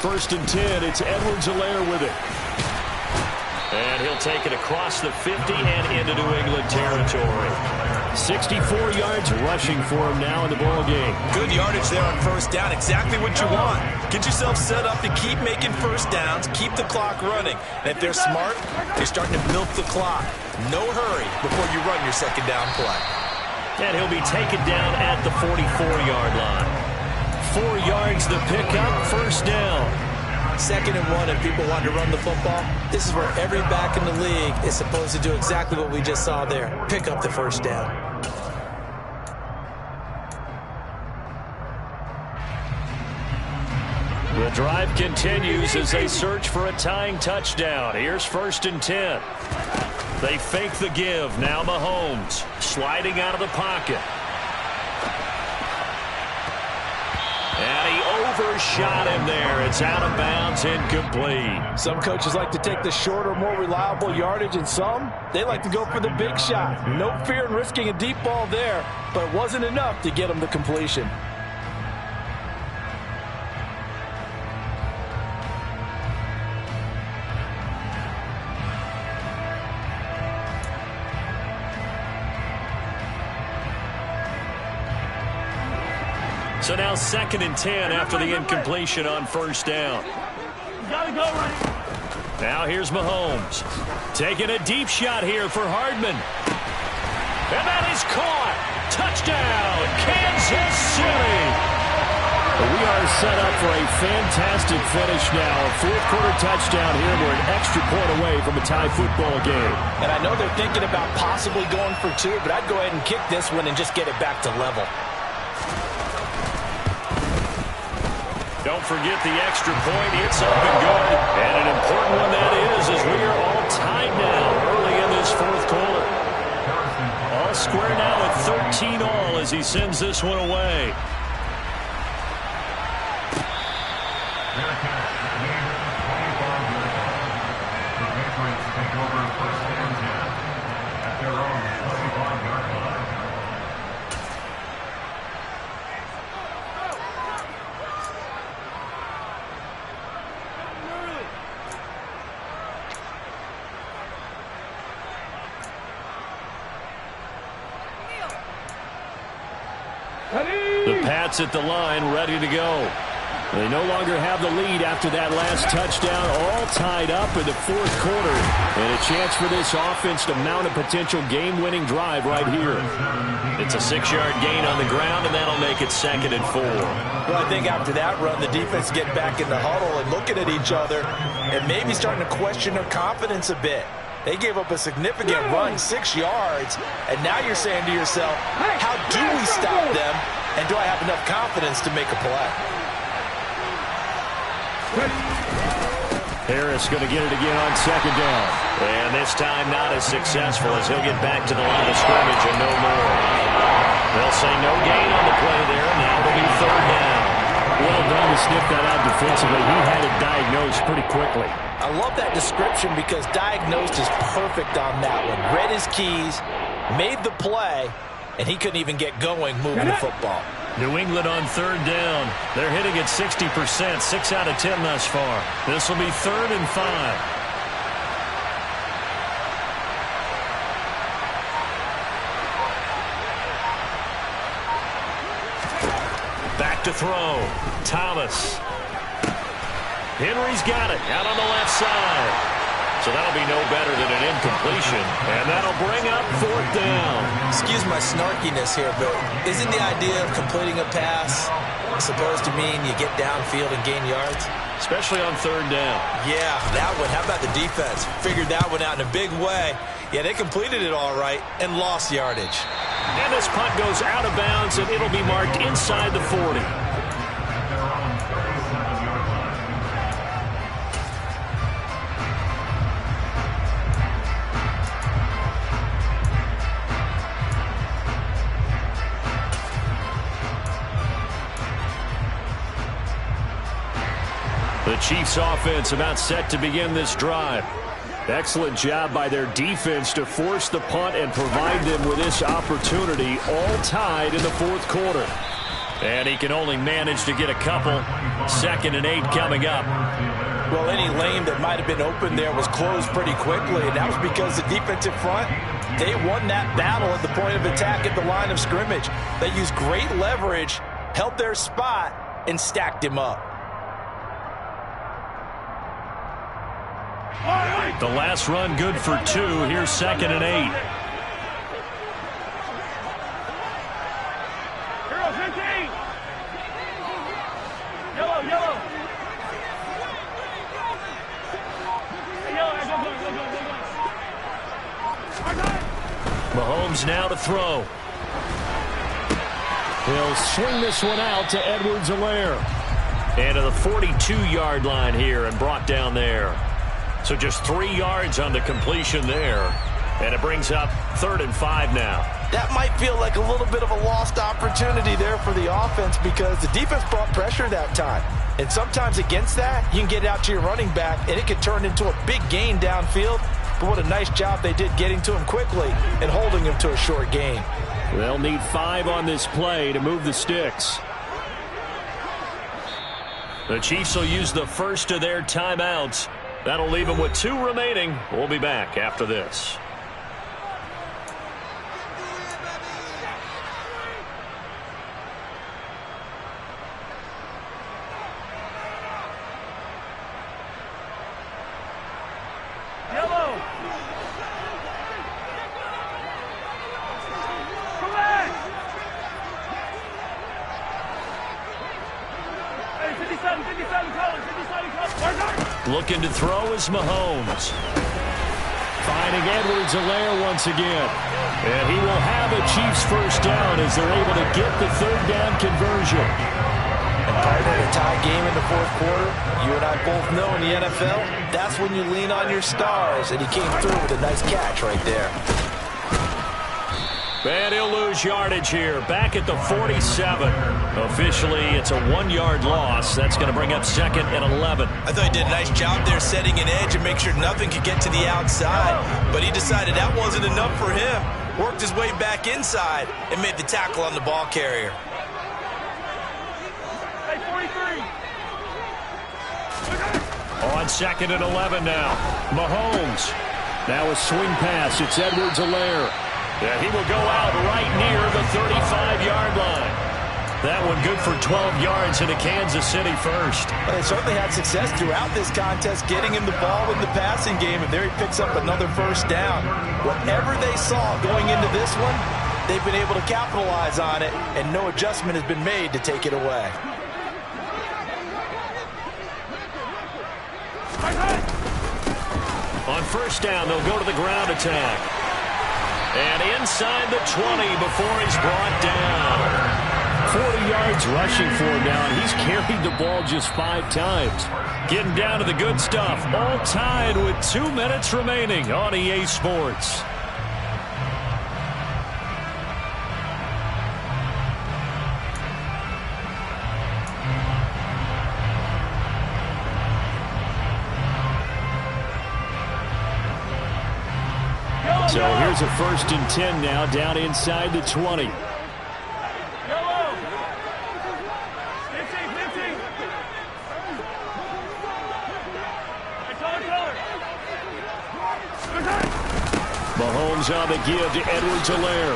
First and 10, it's Edwards-Helaire with it. And he'll take it across the 50 and into New England territory. 64 yards rushing for him now in the ball game. Good yardage there on 1st down, exactly what you want. Get yourself set up to keep making 1st downs, keep the clock running. And if they're smart, they're starting to milk the clock. No hurry before you run your 2nd down play. And he'll be taken down at the 44-yard line. 4 yards the pickup, 1st down. 2nd and 1, and people want to run the football. This is where every back in the league is supposed to do exactly what we just saw there. Pick up the 1st down. The drive continues as they search for a tying touchdown. Here's 1st and 10. They fake the give. Now Mahomes sliding out of the pocket. And he overshot him there. It's out of bounds, incomplete. Some coaches like to take the shorter, more reliable yardage, and some, they like to go for the big shot. No fear in risking a deep ball there, but it wasn't enough to get him the completion. So now 2nd and 10 after the incompletion on 1st down. Now here's Mahomes. Taking a deep shot here for Hardman. And that is caught. Touchdown, Kansas City. We are set up for a fantastic finish now. A 4th quarter touchdown here. We're an extra point away from a tie football game. And I know they're thinking about possibly going for 2, but I'd go ahead and kick this one and just get it back to level. Don't forget the extra point. It's up and good. And an important one that is, as we are all tied now early in this 4th quarter. All square now at 13 all as he sends this one away. The Patriots take over 1st and 10 at their own 25-yard line. The Pats at the line, ready to go. They no longer have the lead after that last touchdown, all tied up in the 4th quarter. And a chance for this offense to mount a potential game-winning drive right here. It's a 6-yard gain on the ground, and that'll make it 2nd and 4. Well, I think after that run, the defense get back in the huddle and looking at each other and maybe starting to question their confidence a bit. They gave up a significant run, 6 yards, and now you're saying to yourself, how do we stop them, and do I have enough confidence to make a play? Harris going to get it again on 2nd down. And this time not as successful as he'll get back to the line of scrimmage and no more. They'll say no gain on the play there. Now it'll be 3rd down. Well done to sniff that out defensively. He had it diagnosed pretty quickly. I love that description because diagnosed is perfect on that one. Read his keys, made the play, and he couldn't even get going moving the football. New England on third down. They're hitting at 60%, 6 out of 10 thus far. This will be 3rd and 5. Back to throw. Thomas. Henry's got it out on the left side. So that'll be no better than an incompletion, and that'll bring up 4th down. Excuse my snarkiness here, but isn't the idea of completing a pass supposed to mean you get downfield and gain yards? Especially on 3rd down. Yeah, that one. How about the defense? Figured that one out in a big way. Yeah, they completed it all right and lost yardage. And this punt goes out of bounds, and it'll be marked inside the 40. The Chiefs offense about set to begin this drive. Excellent job by their defense to force the punt and provide them with this opportunity, all tied in the 4th quarter. And he can only manage to get a couple. 2nd and 8 coming up. Well, any lane that might have been open there was closed pretty quickly, and that was because the defensive front, they won that battle at the point of attack at the line of scrimmage. They used great leverage, held their spot, and stacked him up. The last run good for 2. Here's 2nd and 8. Girl, 15. Yellow, yellow. Hey, yellow, go. Mahomes now to throw. He'll swing this one out to Edwards-Helaire. And to the 42-yard line here and brought down there. So just 3 yards on the completion there. And it brings up 3rd and 5 now. That might feel like a little bit of a lost opportunity there for the offense because the defense brought pressure that time. And sometimes against that, you can get out to your running back, and it could turn into a big gain downfield. But what a nice job they did getting to him quickly and holding him to a short gain. They'll need 5 on this play to move the sticks. The Chiefs will use the first of their timeouts. That'll leave them with 2 remaining. We'll be back after this. Yellow. Come back. Hey, 57, 57, color, 57, color. Looking to throw is Mahomes. Finding Edwards-Helaire once again. And he will have a Chiefs first down as they're able to get the 3rd down conversion. And partner, a tie game in the 4th quarter, you and I both know in the NFL, that's when you lean on your stars. And he came through with a nice catch right there. And he'll lose yardage here. Back at the 47. Officially, it's a 1-yard loss. That's going to bring up 2nd and 11. I thought he did a nice job there setting an edge and make sure nothing could get to the outside. But he decided that wasn't enough for him. Worked his way back inside and made the tackle on the ball carrier. Hey, 43. On 2nd and 11 now. Mahomes. Now a swing pass. It's Edwards-Helaire. And he will go out right near the 35-yard line. That one good for 12 yards into Kansas City first. Well, they certainly had success throughout this contest getting him the ball in the passing game, and there he picks up another first down. Whatever they saw going into this one, they've been able to capitalize on it, and no adjustment has been made to take it away. On first down, they'll go to the ground attack. And inside the 20 before he's brought down. 40 yards rushing for him now, and he's carried the ball just 5 times. Getting down to the good stuff. All tied with 2 minutes remaining on EA Sports. So here's a 1st and 10 now, down inside the 20. Mahomes on the give to Edwards-Helaire.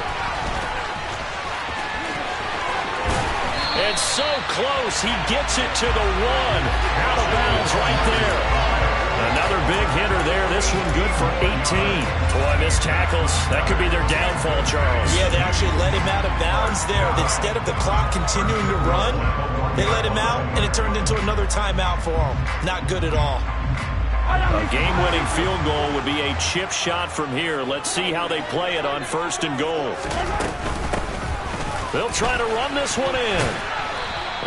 It's so close. He gets it to the 1. Out of bounds right there. Another big hitter there. This one good for 18. Boy, missed tackles. That could be their downfall, Charles. Yeah, they actually let him out of bounds there. Instead of the clock continuing to run, they let him out, and it turned into another timeout for him. Not good at all. A game-winning field goal would be a chip shot from here. Let's see how they play it on 1st and goal. They'll try to run this one in.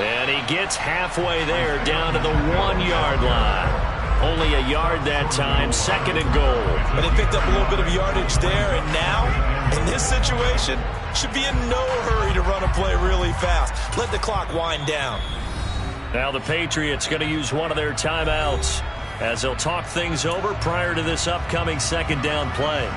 And he gets halfway there, down to the 1-yard line. Only a yard that time, 2nd and goal. But they picked up a little bit of yardage there, and now, in this situation, should be in no hurry to run a play really fast. Let the clock wind down. Now the Patriots going to use one of their timeouts as they'll talk things over prior to this upcoming 2nd down play.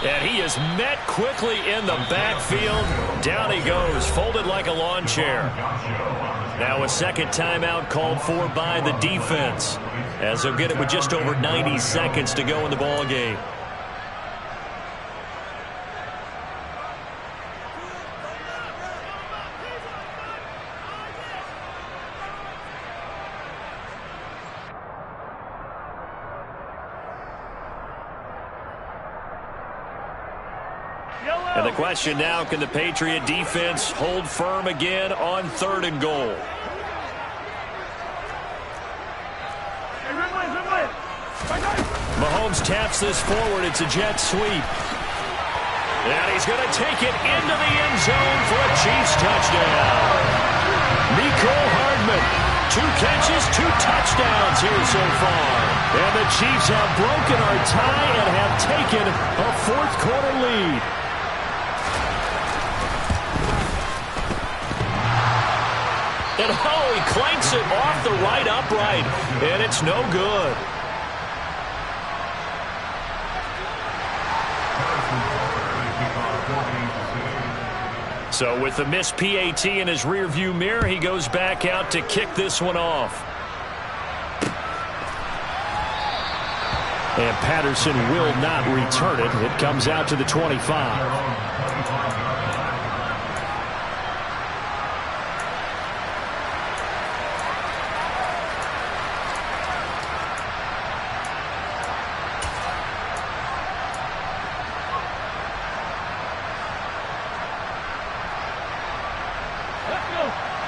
And he is met quickly in the backfield. Down he goes, folded like a lawn chair. Now a 2nd timeout called for by the defense, as they'll get it with just over 90 seconds to go in the ball game. And the question now, can the Patriot defense hold firm again on 3rd and goal? Mahomes taps this forward. It's a jet sweep. And he's going to take it into the end zone for a Chiefs touchdown. Mecole Hardman, 2 catches, 2 touchdowns here so far. And the Chiefs have broken our tie and have taken a 4th quarter lead. And oh, he clanks it off the right upright, and it's no good. So with the missed PAT in his rearview mirror, he goes back out to kick this one off. And Patterson will not return it. It comes out to the 25.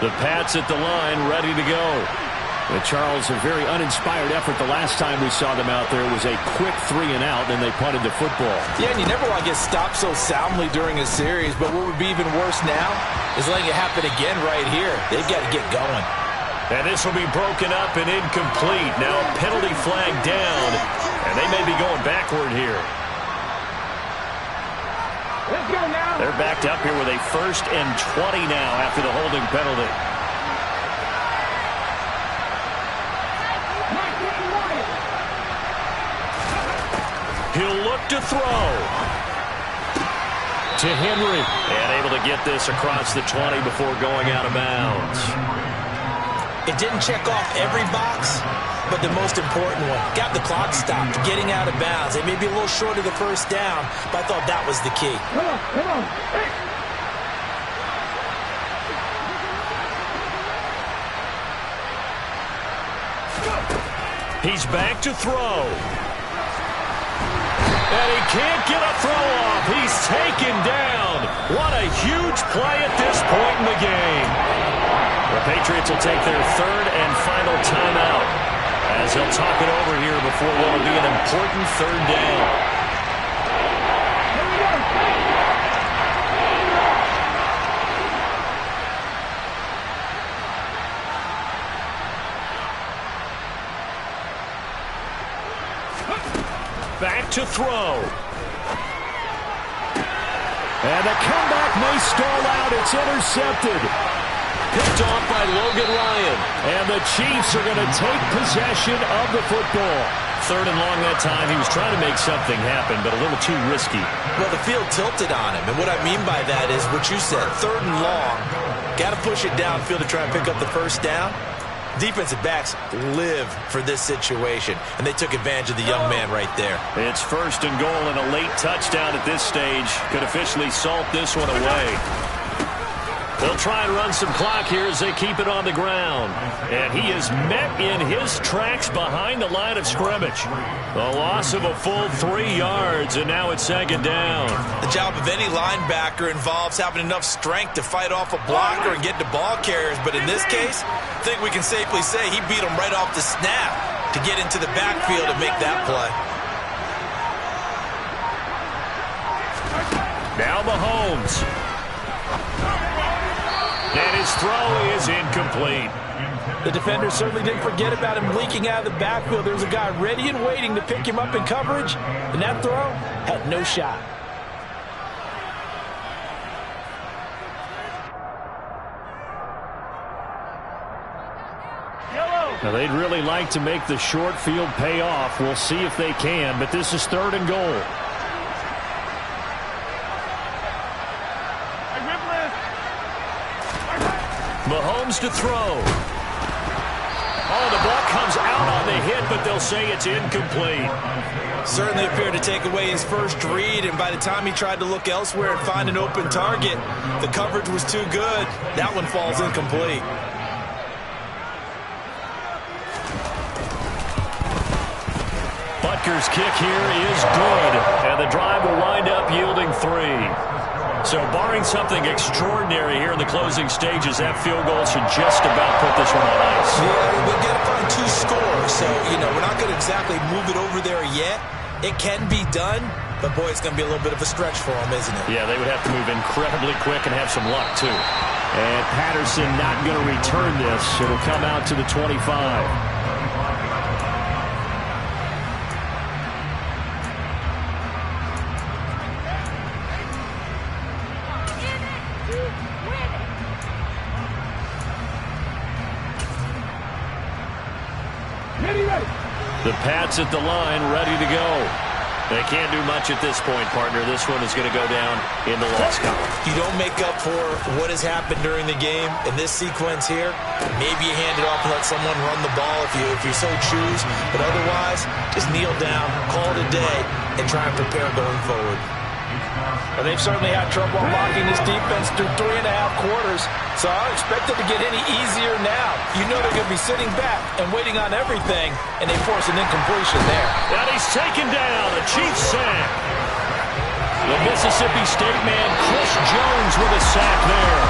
The Pats at the line, ready to go. Charles, a very uninspired effort the last time we saw them out there was a quick 3 and out, and they punted the football. Yeah, and you never want to get stopped so soundly during a series, but what would be even worse now is letting it happen again right here. They've got to get going. And this will be broken up and incomplete. Now a penalty flag down, and they may be going backward here. Let's go now. They're backed up here with a 1st and 20 now after the holding penalty. He'll look to throw. To Henry. And able to get this across the 20 before going out of bounds. It didn't check off every box, but the most important one. Got the clock stopped, getting out of bounds. It may be a little short of the 1st down, but I thought that was the key. Come on, come on. Hey. He's back to throw. And he can't get a throw off. He's taken down. What a huge play at this point in the game. The Patriots will take their 3rd and final timeout as they'll talk it over here before what will be an important 3rd down. Here we go. Back to throw. And the comeback may stall out. It's intercepted. picked off by Logan Ryan. And the Chiefs are going to take possession of the football. 3rd and long that time. He was trying to make something happen, but a little too risky. Well, the field tilted on him, and what I mean by that is what you said, 3rd and long. Got to push it downfield to try and pick up the first down. Defensive backs live for this situation, and they took advantage of the young man right there. It's 1st and goal and a late touchdown at this stage. Could officially salt this one away. They'll try and run some clock here as they keep it on the ground. And he is met in his tracks behind the line of scrimmage. A loss of a full 3 yards, and now it's 2nd down. The job of any linebacker involves having enough strength to fight off a blocker and get to ball carriers. But in this case, I think we can safely say he beat him right off the snap to get into the backfield and make that play. Now Mahomes. And his throw is incomplete. The defender certainly didn't forget about him leaking out of the backfield. There was a guy ready and waiting to pick him up in coverage, and that throw had no shot. Now, they'd really like to make the short field pay off. We'll see if they can, but this is 3rd and goal. Mahomes to throw. Oh, the ball comes out on the hit, but they'll say it's incomplete. Certainly appeared to take away his first read, and by the time he tried to look elsewhere and find an open target, the coverage was too good. That one falls incomplete. Butker's kick here is good, and the drive will wind up yielding 3. So barring something extraordinary here in the closing stages, that field goal should just about put this one on ice. Yeah, we've got to find 2 scores, so, we're not going to exactly move it over there yet. It can be done, but, boy, it's going to be a little bit of a stretch for them, isn't it? Yeah, they would have to move incredibly quick and have some luck, too. And Patterson not going to return this. It'll come out to the 25. The Pats at the line, ready to go. They can't do much at this point, partner. This one is going to go down in the loss column. You don't make up for what has happened during the game in this sequence here. Maybe you hand it off and let someone run the ball if you so choose. But otherwise, just kneel down, call it a day, and try and prepare going forward. Well, they've certainly had trouble unlocking this defense through 3.5 quarters, so I don't expect it to get any easier now. You know they're going to be sitting back and waiting on everything, and they force an incompletion there. And he's taken down, a Chiefs sack. The Mississippi State man, Chris Jones, with a sack there.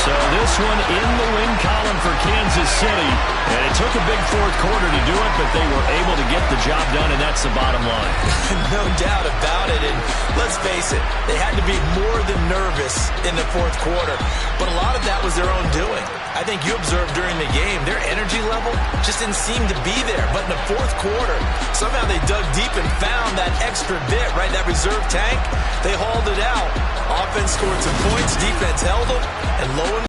So this one in the win column for Kansas City. And it took a big 4th quarter to do it, but they were able to get the job done, and that's the bottom line. No doubt about it. And let's face it, they had to be more than nervous in the 4th quarter. But a lot of that was their own doing. I think you observed during the game, their energy level just didn't seem to be there. But in the 4th quarter, somehow they dug deep and found that extra bit, right, that reserve tank. They hauled it out. Offense scored some points, defense held them, and lo and